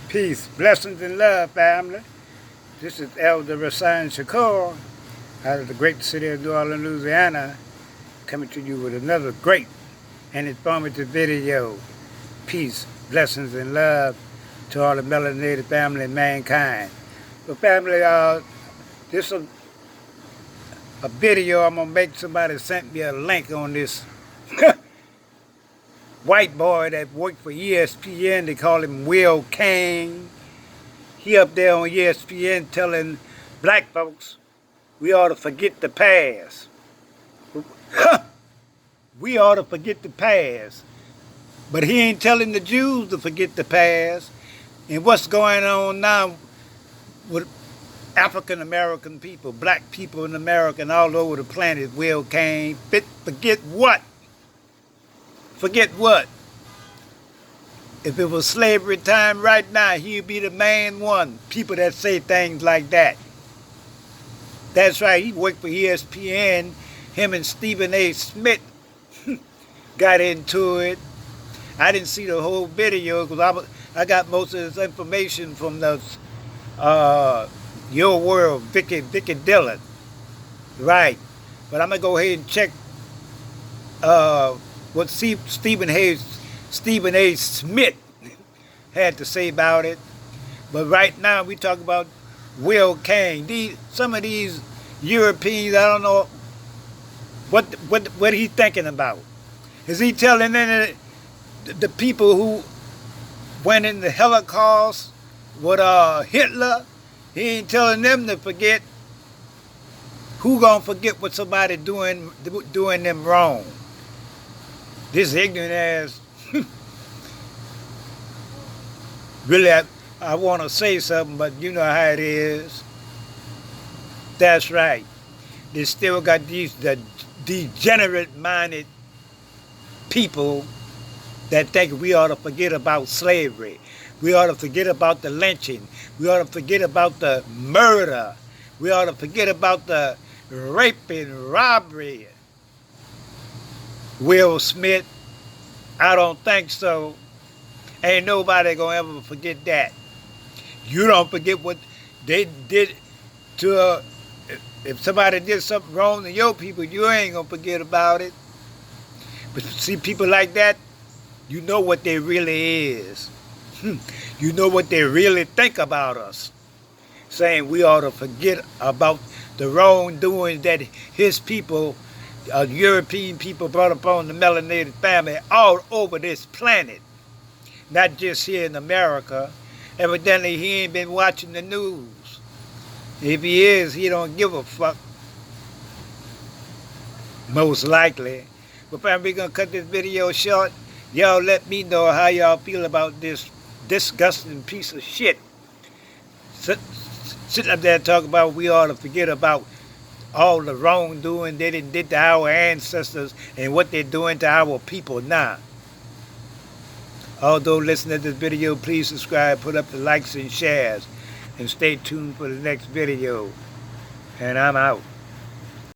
Peace, blessings, and love, family. This is Elder Rasan Shakur out of the great city of New Orleans, Louisiana, coming to you with another great and informative video. Peace, blessings, and love to all the melanated family and mankind. So, family, this is a video I'm going to make. Somebody sent me a link on this white boy that worked for ESPN. They call him Cain. He up there on ESPN telling black folks we ought to forget the past. We ought to forget the past. But he ain't telling the Jews to forget the past. And what's going on now with African American people, black people in America and all over the planet, Cain. Forget what? Forget what? If it was slavery time right now, he'd be the main one. People that say things like that. That's right, he worked for ESPN. Him and Stephen A. Smith got into it. I didn't see the whole video because I got most of this information from the Your World, Vicky Dillon. Right. But I'm going to go ahead and check what Stephen A. Smith had to say about it. But right now we talk about Cain. Some of these Europeans, I don't know what he's thinking about. Is he telling any the people who went in the Holocaust with Hitler? He ain't telling them to forget. Who gonna forget what somebody doing them wrong? This ignorant ass. Really, I want to say something, but you know how it is. That's right. They still got the degenerate-minded people that think we ought to forget about slavery. We ought to forget about the lynching. We ought to forget about the murder. We ought to forget about the rape and robbery. Will Smith, I don't think so. Ain't nobody gonna ever forget that. You don't forget what they did to if somebody did something wrong to your people, you ain't gonna forget about it. But see, people like that, you know what they really is. You know what they really think about us. Saying we ought to forget about the wrongdoings that his people, European people, brought upon the melanated family all over this planet. Not just here in America. Evidently, he ain't been watching the news. If he is, he don't give a fuck. Most likely. But family, we're going to cut this video short. Y'all let me know how y'all feel about this disgusting piece of shit. Sitting up there talking about we ought to forget about all the wrongdoing they did to our ancestors and what they're doing to our people now. Although listening to this video, please subscribe, put up the likes and shares, and stay tuned for the next video. And I'm out.